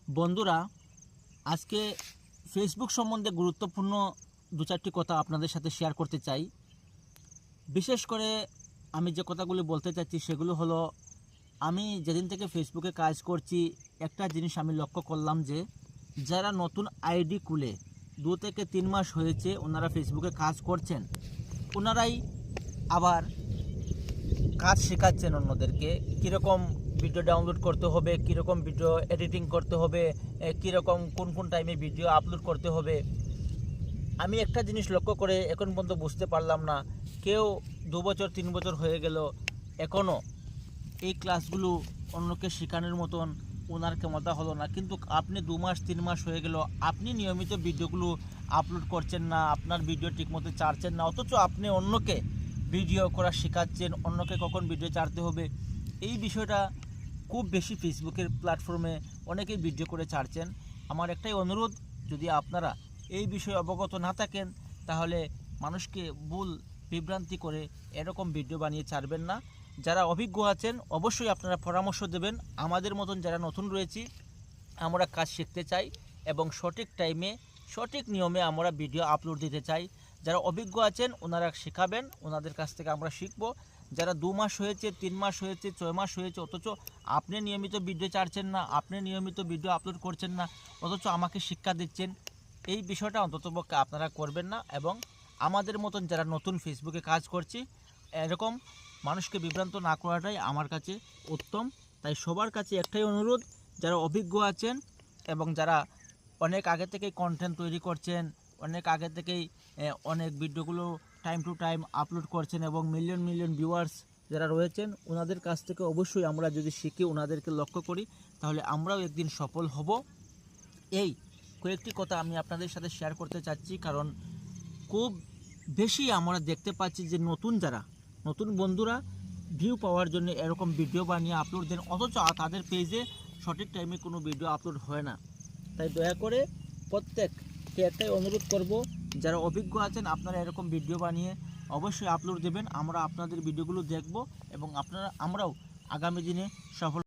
বন্ধুরা, আজকে ফেসবুক সম্বন্ধে গুরুত্বপূর্ণ দু চারটি কথা আপনাদের সাথে শেয়ার করতে চাই। বিশেষ করে আমি যে কথাগুলি বলতে চাচ্ছি সেগুলো হলো, আমি যেদিন থেকে ফেসবুকে কাজ করছি একটা জিনিস আমি লক্ষ্য করলাম যে যারা নতুন আইডি খুলে 2 থেকে 3 মাস হয়েছে ওনারা ফেসবুকে কাজ করছেন, ওনারাই আবার কাজ শেখাচ্ছেন অন্যদেরকে, কীরকম ভিডিও ডাউনলোড করতে হবে, কীরকম ভিডিও এডিটিং করতে হবে, কীরকম কোন টাইমে ভিডিও আপলোড করতে হবে। আমি একটা জিনিস লক্ষ্য করে এখন পর্যন্ত বুঝতে পারলাম না, কেউ 2 বছর 3 বছর হয়ে গেল এখনও এই ক্লাসগুলো অন্যকে শেখানোর মতন ওনার ক্ষমতা হলো না। কিন্তু আপনি 2 মাস 3 মাস হয়ে গেল, আপনি নিয়মিত ভিডিওগুলো আপলোড করছেন না, আপনার ভিডিও ঠিকমতো ছাড়ছেন না, অথচ আপনি অন্যকে ভিডিও করা শেখাচ্ছেন, অন্যকে কখন ভিডিও ছাড়তে হবে। এই বিষয়টা খুব বেশি ফেসবুকের প্ল্যাটফর্মে অনেকেই ভিডিও করে ছাড়ছেন। আমার একটাই অনুরোধ, যদি আপনারা এই বিষয়ে অবগত না থাকেন তাহলে মানুষকে ভুল বিভ্রান্তি করে এরকম ভিডিও বানিয়ে ছাড়বেন না। যারা অভিজ্ঞ আছেন অবশ্যই আপনারা পরামর্শ দেবেন। আমাদের মতন যারা নতুন রয়েছি আমরা কাজ শিখতে চাই এবং সঠিক টাইমে সঠিক নিয়মে আমরা ভিডিও আপলোড দিতে চাই। যারা অভিজ্ঞ আছেন ওনারা শেখাবেন, ওনাদের কাছ থেকে আমরা শিখব। যারা 2 মাস হয়েছে, 3 মাস হয়েছে, 6 মাস হয়েছে, অথচ আপনি নিয়মিত ভিডিও ছাড়ছেন না, আপনি নিয়মিত ভিডিও আপলোড করছেন না, অথচ আমাকে শিক্ষা দিচ্ছেন, এই বিষয়টা অন্ততপক্ষে আপনারা করবেন না। এবং আমাদের মতন যারা নতুন ফেসবুকে কাজ করছি এরকম মানুষকে বিভ্রান্ত না করাটাই আমার কাছে উত্তম। তাই সবার কাছে একটাই অনুরোধ, যারা অভিজ্ঞ আছেন এবং যারা অনেক আগে থেকেই কন্টেন্ট তৈরি করছেন, অনেক আগে থেকেই অনেক ভিডিওগুলো টাইম টু টাইম আপলোড করছেন এবং মিলিয়ন মিলিয়ন ভিউয়ার্স যারা রয়েছেন ওনাদের কাছ থেকে অবশ্যই আমরা যদি শিখি, ওনাদেরকে লক্ষ্য করি, তাহলে আমরাও একদিন সফল হব। এই কয়েকটি কথা আমি আপনাদের সাথে শেয়ার করতে চাচ্ছি, কারণ খুব বেশি আমরা দেখতে পাচ্ছি যে নতুন বন্ধুরা ভিউ পাওয়ার জন্য এরকম ভিডিও বানিয়ে আপলোড দেন, অথচ তাদের পেজে সঠিক টাইমে কোনো ভিডিও আপলোড হয় না। তাই দয়া করে প্রত্যেককে একটাই অনুরোধ করব, যারা অভিজ্ঞ আছেন আপনারা এরকম ভিডিও বানিয়ে অবশ্যই আপলোড দেবেন। আমরা আপনাদের ভিডিওগুলো দেখব এবং আমরাও আগামী দিনে সফল